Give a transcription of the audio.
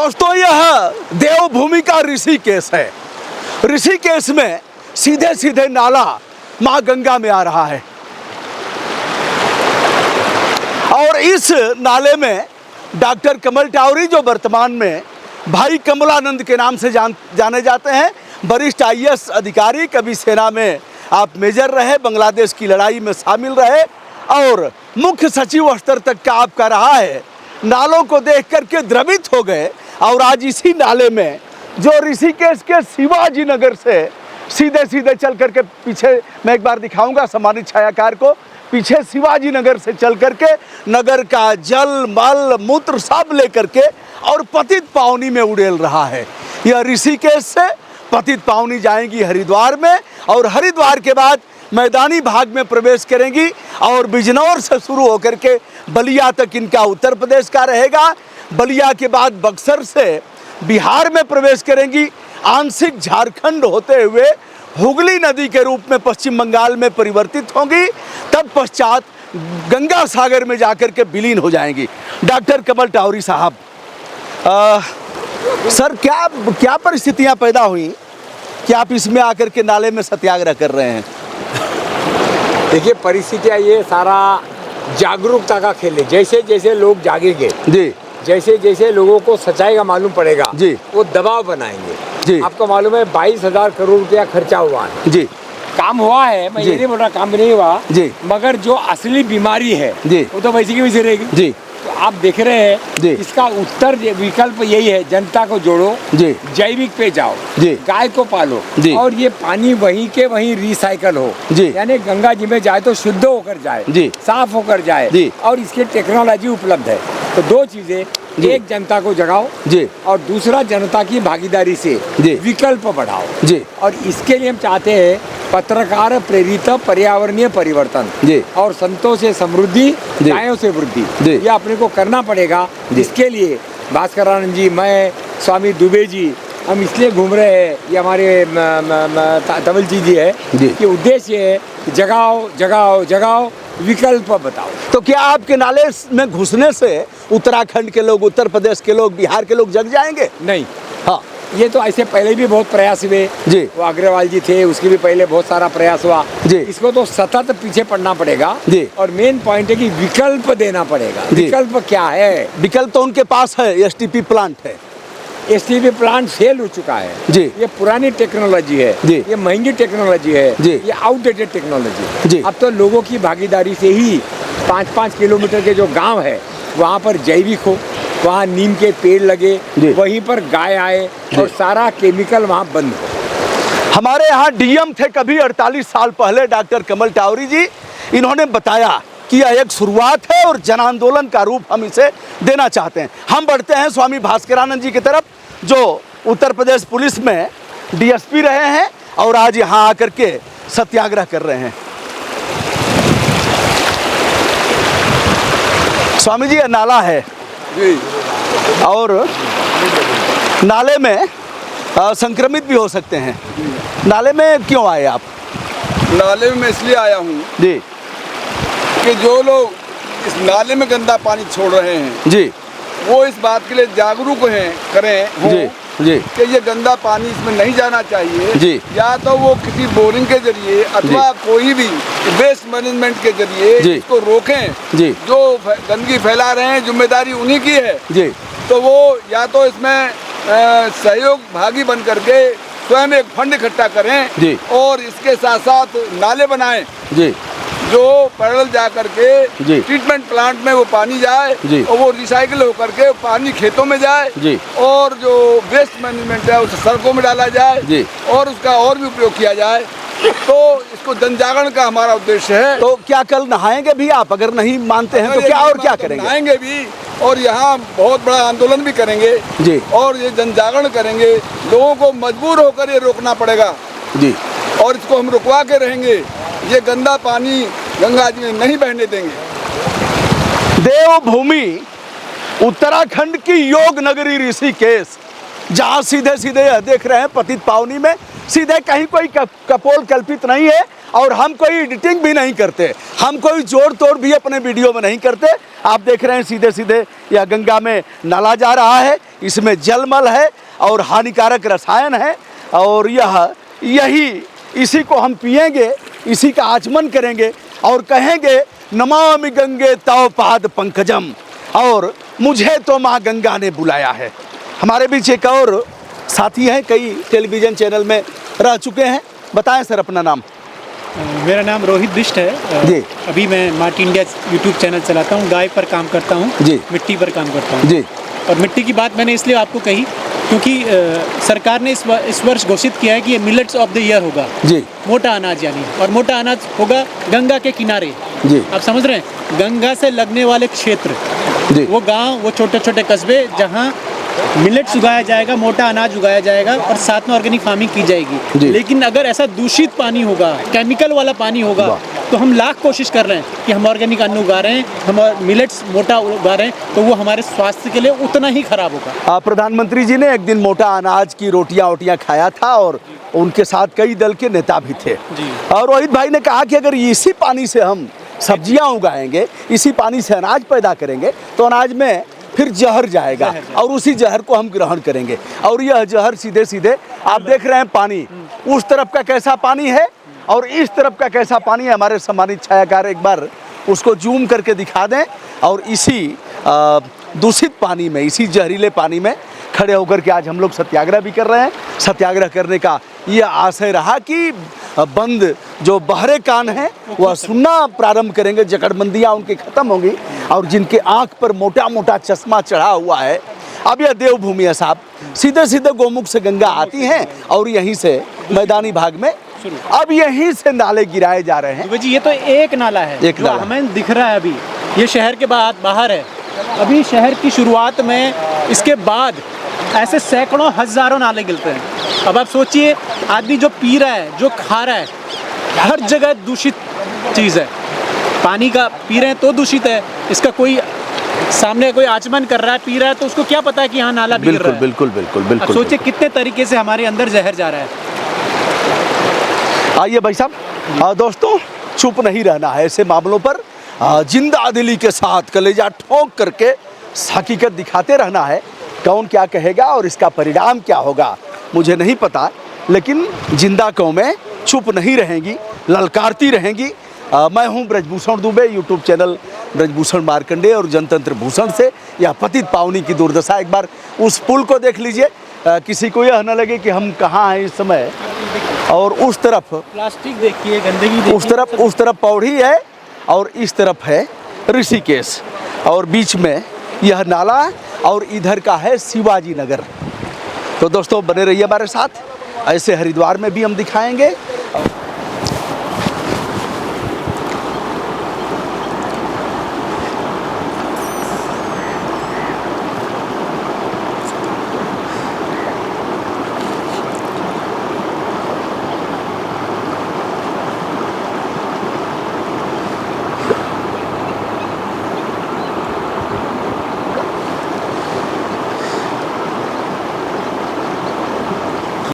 दोस्तों, यह देवभूमि का ऋषिकेश है। ऋषिकेश में सीधे सीधे नाला मां गंगा में आ रहा है और इस नाले में डॉक्टर कमल टावरी, जो वर्तमान में भाई कमलानंद के नाम से जाने जाते हैं, वरिष्ठ आईएएस अधिकारी, कभी सेना में आप मेजर रहे, बांग्लादेश की लड़ाई में शामिल रहे और मुख्य सचिव स्तर तक का आपका रहा है, नालों को देख करके द्रवित हो गए और आज इसी नाले में जो ऋषिकेश के शिवाजी नगर से सीधे सीधे चल करके, पीछे मैं एक बार दिखाऊंगा सम्मानित छायाकार को, पीछे शिवाजी नगर से चल करके नगर का जल मल मूत्र सब लेकर के और पतित पावनी में उड़ेल रहा है। यह ऋषिकेश से पतित पावनी जाएंगी हरिद्वार में और हरिद्वार के बाद मैदानी भाग में प्रवेश करेंगी और बिजनौर से शुरू होकर के बलिया तक इनका उत्तर प्रदेश का रहेगा। बलिया के बाद बक्सर से बिहार में प्रवेश करेंगी, आंशिक झारखंड होते हुए हुगली नदी के रूप में पश्चिम बंगाल में परिवर्तित होंगी, तब पश्चात गंगा सागर में जाकर के विलीन हो जाएंगी। डॉक्टर कमल टावरी साहब, सर क्या परिस्थितियां पैदा हुई कि आप इसमें आकर के नाले में सत्याग्रह कर रहे हैं? देखिए, परिस्थितियाँ ये सारा जागरूकता का खेल है। जैसे जैसे लोग जागेंगे जी, जैसे जैसे लोगों को सच्चाई का मालूम पड़ेगा जी, वो दबाव बनाएंगे जी। आपको मालूम है 22,000 करोड़ रुपया खर्चा हुआ है जी, काम हुआ है, मैं ये नहीं बोल रहा काम नहीं हुआ जी, मगर जो असली बीमारी है जी, वो तो वैसी की वैसी रहेगी जी। तो आप देख रहे हैं जी। इसका उत्तर विकल्प यही है, जनता को जोड़ो, जी, जैविक पे जाओ, जी, गाय को पालो जी। और ये पानी वहीं के वहीं रिसाइकल हो, जी। यानी गंगा जी में जाए तो शुद्ध होकर जाए, जी। साफ होकर जाए जी। और इसकी टेक्नोलॉजी उपलब्ध है। तो दो चीजें, एक जनता को जगाओ जी, और दूसरा जनता की भागीदारी से जी। विकल्प बढ़ाओ जी। और इसके लिए हम चाहते हैं पत्रकार प्रेरित पर्यावरणीय परिवर्तन जी। और संतों से समृद्धि, जी। गायों से वृद्धि, जी। ये अपने को करना पड़ेगा। जी। इसके लिए भास्करानंद जी, मैं, स्वामी दुबे जी, हम इसलिए घूम रहे हैं, ये हमारे तमिल जी है जी। कि उद्देश्य है कि जगाओ जगाओ जगाओ, विकल्प बताओ। तो क्या आपके नाले में घुसने से उत्तराखंड के लोग, उत्तर प्रदेश के लोग, बिहार के लोग जग जाएंगे? नहीं, हाँ, ये तो ऐसे पहले भी बहुत प्रयास हुए जी। वो अग्रवाल जी थे, उसके भी पहले बहुत सारा प्रयास हुआ जी। इसको तो सतत पीछे पड़ना पड़ेगा जी। और मेन पॉइंट है कि विकल्प देना पड़ेगा। जी। विकल्प क्या है? विकल्प तो उनके पास है, एसटीपी प्लांट है। एसटीपी प्लांट फेल हो चुका है जी। ये पुरानी टेक्नोलॉजी है जी। ये महंगी टेक्नोलॉजी है जी। ये आउटडेटेड टेक्नोलॉजी जी। अब तो लोगों की भागीदारी से ही 5-5 किलोमीटर के जो गांव है वहाँ पर जैविक हो, वहाँ नीम के पेड़ लगे, जी। वहीं पर गाय आए और सारा केमिकल वहाँ बंद हो। हमारे यहाँ डीएम थे कभी 48 साल पहले डॉक्टर कमल टावरी जी, इन्होंने बताया कि यह एक शुरुआत है और जन आंदोलन का रूप हम इसे देना चाहते हैं। हम बढ़ते हैं स्वामी भास्करानंद जी की तरफ, जो उत्तर प्रदेश पुलिस में डीएसपी रहे हैं और आज यहाँ आकर के सत्याग्रह कर रहे हैं। स्वामी जी, यह नाला है जी, और नाले में संक्रमित भी हो सकते हैं। नाले में क्यों आए आप? नाले में मैं इसलिए आया हूँ जी, कि जो लोग इस नाले में गंदा पानी छोड़ रहे हैं जी, वो इस बात के लिए जागरूक करें जी, जी, कि ये गंदा पानी इसमें नहीं जाना चाहिए। जी। या तो वो किसी बोरिंग के जरिए अथवा कोई भी वेस्ट मैनेजमेंट के जरिए जी। इसको रोकें। जी। जो गंदगी फैला रहे हैं जिम्मेदारी उन्हीं की है। जी, तो वो या तो इसमें सहयोग भागी बन करके स्वयं एक फंड इकट्ठा करें जी। और इसके साथ साथ नाले बनाएं जी, जो पैरेलल जा करके जी। ट्रीटमेंट प्लांट में वो पानी जाए जी। और वो रिसाइकिल होकर के पानी खेतों में जाए जी। और जो वेस्ट मैनेजमेंट है उसे सड़कों में डाला जाए जी। और उसका और भी उपयोग किया जाए। तो इसको जन जागरण का हमारा उद्देश्य है। तो क्या कल नहाएंगे भी आप? अगर नहीं मानते हैं तो क्या और क्या करेंगे? आएंगे भी और यहाँ बहुत बड़ा आंदोलन भी करेंगे जी। और ये जन जागरण करेंगे। लोगों को मजबूर होकर ये रोकना पड़ेगा जी, और इसको हम रुकवा के रहेंगे। ये गंदा पानी गंगा जी में नहीं बहने देंगे। देवभूमि उत्तराखंड की योग नगरी ऋषिकेश, जहाँ सीधे सीधे देख रहे हैं पतित पावनी में सीधे, कहीं कोई कपोल कल्पित नहीं है और हम कोई एडिटिंग भी नहीं करते, हम कोई जोड़ तोड़ भी अपने वीडियो में नहीं करते। आप देख रहे हैं सीधे सीधे यह गंगा में नाला जा रहा है, इसमें जलमल है और हानिकारक रसायन है, और यही इसी को हम पिएंगे, इसी का आचमन करेंगे और कहेंगे नमामि गंगे तव पाद पंकजम, और मुझे तो माँ गंगा ने बुलाया है। हमारे बीच एक और साथी हैं, कई टेलीविज़न चैनल में रह चुके हैं। बताएं सर अपना नाम। मेरा नाम रोहित बिष्ट है जी। अभी मैं मार्ट इंडिया यूट्यूब चैनल चलाता हूँ, गाय पर काम करता हूँ जी। मिट्टी पर काम करता हूँ जी। और मिट्टी की बात मैंने इसलिए आपको कही क्योंकि सरकार ने इस वर्ष घोषित किया है कि ये मिलेट्स ऑफ द ईयर होगा जी। मोटा अनाज यानी, और मोटा अनाज होगा गंगा के किनारे। जी। आप समझ रहे हैं, गंगा से लगने वाले क्षेत्र, जी। वो गांव, वो छोटे छोटे कस्बे जहां मिलेट्स उगाया जाएगा, मोटा अनाज उगाया जाएगा और साथ में ऑर्गेनिक फार्मिंग की जाएगी। लेकिन अगर ऐसा दूषित पानी होगा, केमिकल वाला पानी होगा, तो हम लाख कोशिश कर रहे हैं कि हम ऑर्गेनिक अन्न उगा रहे हैं, हम मिलेट्स मोटा उगा रहे हैं, तो वो हमारे स्वास्थ्य के लिए उतना ही खराब होगा। प्रधानमंत्री जी ने एक दिन मोटा अनाज की रोटियां खाया था और उनके साथ कई दल के नेता भी थे जी। और रोहित भाई ने कहा कि अगर इसी पानी से हम सब्जियां उगाएंगे, इसी पानी से अनाज पैदा करेंगे, तो अनाज में फिर जहर जाएगा और उसी जहर को हम ग्रहण करेंगे, और यह जहर सीधे सीधे आप देख रहे हैं पानी, उस तरफ का कैसा पानी है और इस तरफ का कैसा पानी है। हमारे सम्मानित छायाकार एक बार उसको जूम करके दिखा दें, और इसी दूषित पानी में, इसी जहरीले पानी में खड़े होकर के आज हम लोग सत्याग्रह भी कर रहे हैं। सत्याग्रह करने का यह आशय रहा कि बंद जो बहरे कान हैं वह सुनना प्रारंभ करेंगे, जकड़बंदियाँ उनकी ख़त्म होंगी, और जिनके आँख पर मोटा मोटा चश्मा चढ़ा हुआ है, अब यह देवभूमि है साहब, सीधे सीधे गोमुख से गंगा आती हैं और यहीं से मैदानी भाग में अब यहीं से नाले गिराए जा रहे हैं। जी, ये तो एक नाला है, एक जो नाला हमें दिख रहा है अभी, ये शहर के बाहर है। अभी शहर की शुरुआत में, इसके बाद ऐसे सैकड़ों हजारों नाले गिरते हैं। अब आप सोचिए, आदमी जो पी रहा है, जो खा रहा है, हर जगह दूषित चीज़ है। पानी का पी रहे हैं तो दूषित है, इसका कोई सामने कोई आचमन कर रहा है, पी रहा है, तो उसको क्या पता है कि यहाँ नाला बिगड़ रहा है। बिल्कुल बिल्कुल बिल्कुल। अब सोचिए कितने तरीके से हमारे अंदर जहर जा रहा है। आइए भाई साहब, दोस्तों चुप नहीं रहना है ऐसे मामलों पर, जिंदा दिली के साथ कलेजा ठोक करके हकीकत दिखाते रहना है। कौन क्या कहेगा और इसका परिणाम क्या होगा मुझे नहीं पता, लेकिन जिंदा कौमें चुप नहीं रहेंगी, ललकारती रहेंगी। मैं हूं ब्रजभूषण दुबे, यूट्यूब चैनल ब्रजभूषण मार्कंडे और जनतंत्र भूषण से यह पतित पावनी की दुर्दशा। एक बार उस पुल को देख लीजिए, किसी को यह न लगे कि हम कहाँ हैं इस समय। और उस तरफ प्लास्टिक देखिए, गंदगी देखिए, उस तरफ पौड़ी है और इस तरफ है ऋषिकेश, और बीच में यह नाला और इधर का है शिवाजी नगर। तो दोस्तों बने रहिए हमारे साथ, ऐसे हरिद्वार में भी हम दिखाएंगे।